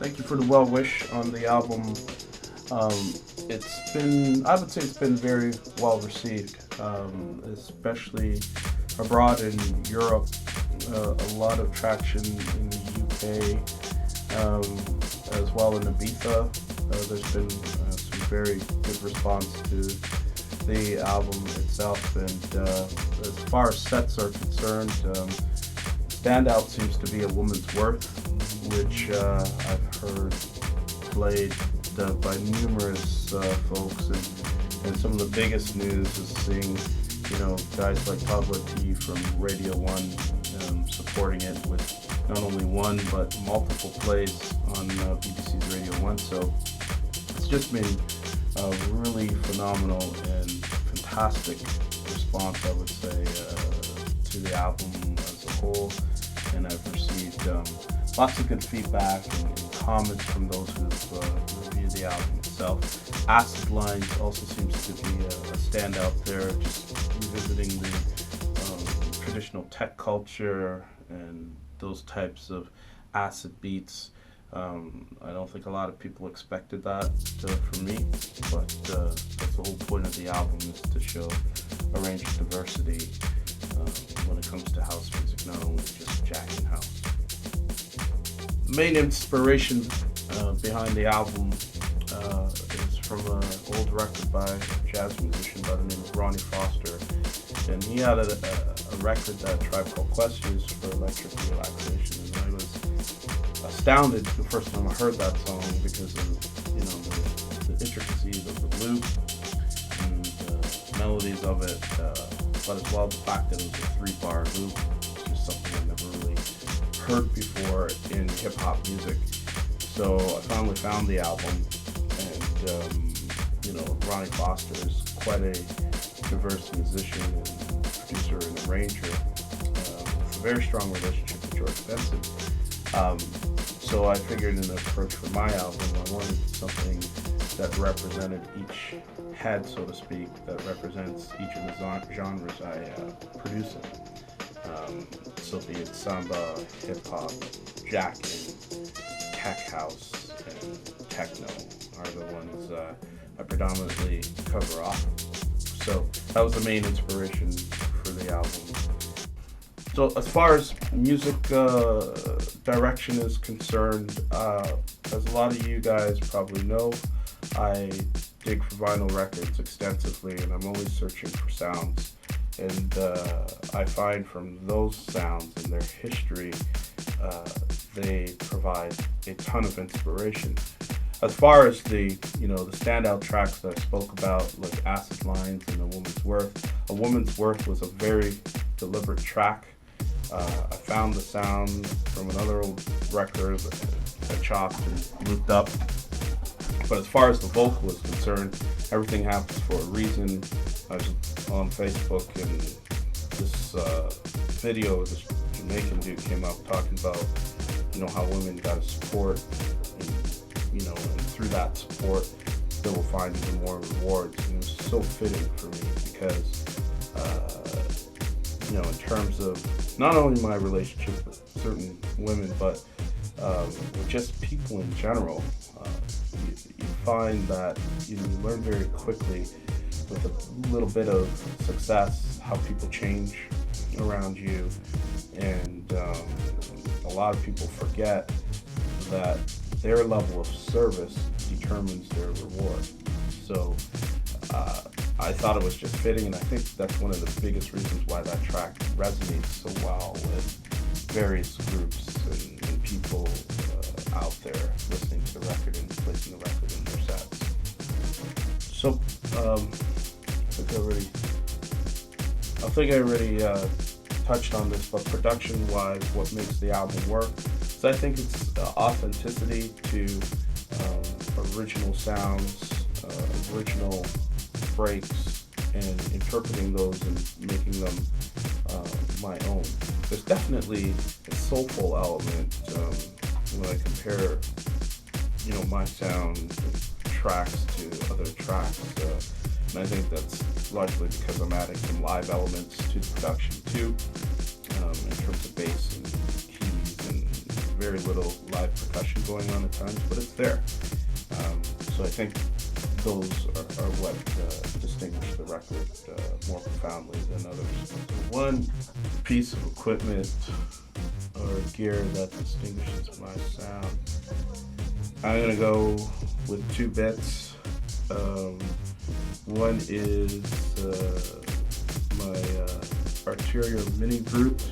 Thank you for the well wish on the album. I would say it's been very well received, especially abroad in Europe. A lot of traction in the UK, as well in Ibiza. There's been some very good response to the album itself, and as far as sets are concerned, standout seems to be A Woman's Worth, which I've heard played by numerous folks, and some of the biggest news is seeing, guys like Pablo T from Radio 1 supporting it with not only one but multiple plays on BBC's Radio 1. So it's just been a really phenomenal and fantastic response, I would say, to the album as a whole. And I've received lots of good feedback and comments from those who've reviewed the album itself. Acid Lines also seems to be a standout there, just revisiting the traditional tech culture and those types of acid beats. I don't think a lot of people expected that from me, but that's the whole point of the album, is to show a range of diversity when it comes to house music, not only just jacking house. The main inspiration behind the album is from an old record by a jazz musician by the name of Ronnie Foster, and he had a record that Tribe Called Quest used for electric relaxation, and I was astounded the first time I heard that song because of the intricacies of the loop and the melodies of it, but as well the fact that it was a 3-bar loop, which is something I never really heard before in hip-hop music. So I finally found the album, and Ronnie Foster is quite a diverse musician and producer and arranger, with a very strong relationship with George Benson. So I figured an approach for my album, I wanted something that represented each head, so to speak, that represents each of the genres I produce in. So be it samba, hip-hop, jacking, tech house, and techno are the ones I predominantly cover off. So that was the main inspiration for the album. So as far as music direction is concerned, as a lot of you guys probably know, I dig for vinyl records extensively, and I'm always searching for sounds. And I find from those sounds and their history, they provide a ton of inspiration. As far as the standout tracks that I spoke about, like Acid Lines and A Woman's Worth, A Woman's Worth was a very deliberate track. I found the sound from another old record that I chopped and looped up. But as far as the vocal is concerned, everything happens for a reason. I was on Facebook, and this video of this Jamaican dude came out talking about, how women got to support, and through that support, they will find even more rewards. And it was so fitting for me because, in terms of not only my relationship with certain women, but with just people in general, you find that you learn very quickly with a little bit of success how people change around you, and a lot of people forget that their level of service determines their reward. So I thought it was just fitting, and I think that's one of the biggest reasons why that track resonates so well with various groups and people out there listening to the record and placing the record in their sets. So I think I already touched on this, but production-wise, what makes the album work? So I think it's authenticity to original sounds, original breaks, and interpreting those and making them my own. There's definitely a soulful element when I compare, my sound tracks to other tracks, and I think that's largely because I'm adding some live elements to the production too, in terms of bass and keys and very little live percussion going on at times, but it's there. So I think those are what distinguish the record more profoundly than others. One piece of equipment or gear that distinguishes my sound, I'm gonna go with 2 bits. One is my arterial mini brute.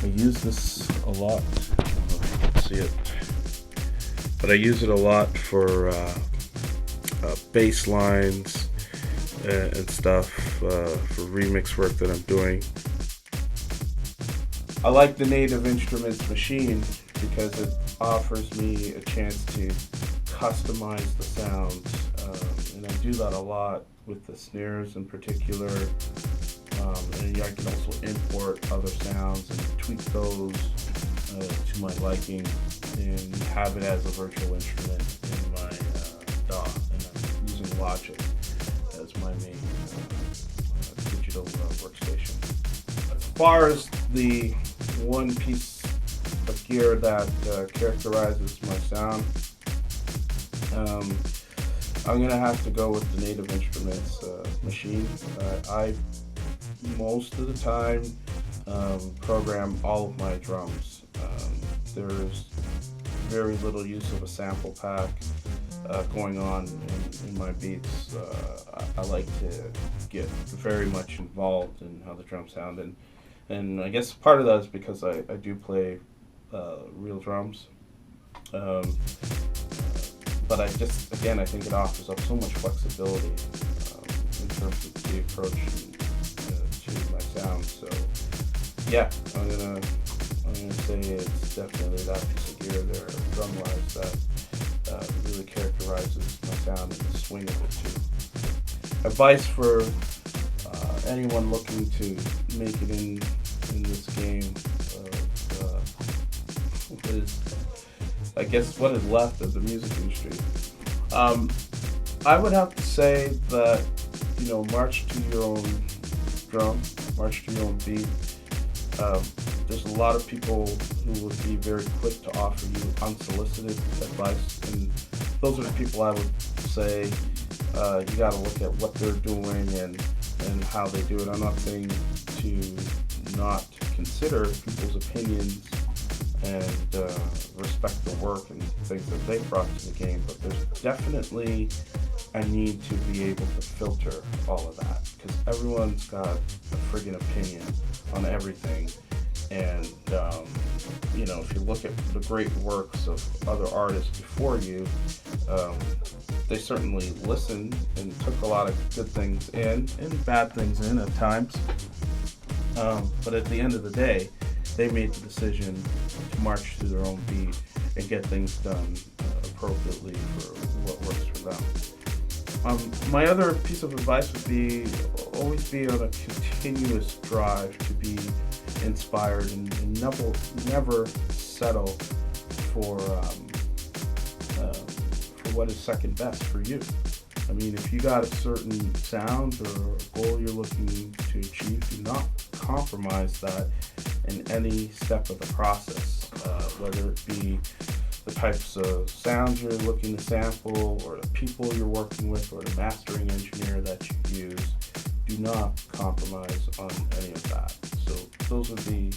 I use this a lot. I don't know if you can see it, but I use it a lot for bass lines and stuff for remix work that I'm doing. I like the Native Instruments machine because it offers me a chance to customize the sounds, and I do that a lot with the snares in particular. And I can also import other sounds and tweak those to my liking and have it as a virtual instrument in my DAW. And I'm using Logic as my main digital workstation. As far as the one piece of gear that characterizes my sound, I'm going to have to go with the Native Instruments machine. I most of the time program all of my drums. There's very little use of a sample pack going on in my beats. I like to get very much involved in how the drums sound, and I guess part of that is because I do play real drums. But I think it offers up so much flexibility in terms of the approach to my sound. So yeah, I'm gonna say it's definitely that piece of gear there, drum-wise, that really characterizes my sound and the swing of it too. Advice for anyone looking to make it in this game what is left of the music industry. I would have to say that, march to your own drum, march to your own beat. There's a lot of people who would be very quick to offer you unsolicited advice, and those are the people I would say you got to look at what they're doing and how they do it. I'm not saying to not consider people's opinions and respect the work and things that they brought to the game, but there's definitely a need to be able to filter all of that, because everyone's got a friggin' opinion on everything. And if you look at the great works of other artists before you, they certainly listened and took a lot of good things in and bad things in at times, but at the end of the day, they made the decision to march to their own beat and get things done appropriately for what works for them. My other piece of advice would be always be on a continuous drive to be inspired and never settle for what is second best for you. I mean, if you got a certain sound or goal you're looking to achieve, do not compromise that in any step of the process, whether it be the types of sounds you're looking to sample or the people you're working with or the mastering engineer that you use. Do not compromise on any of that. So those would be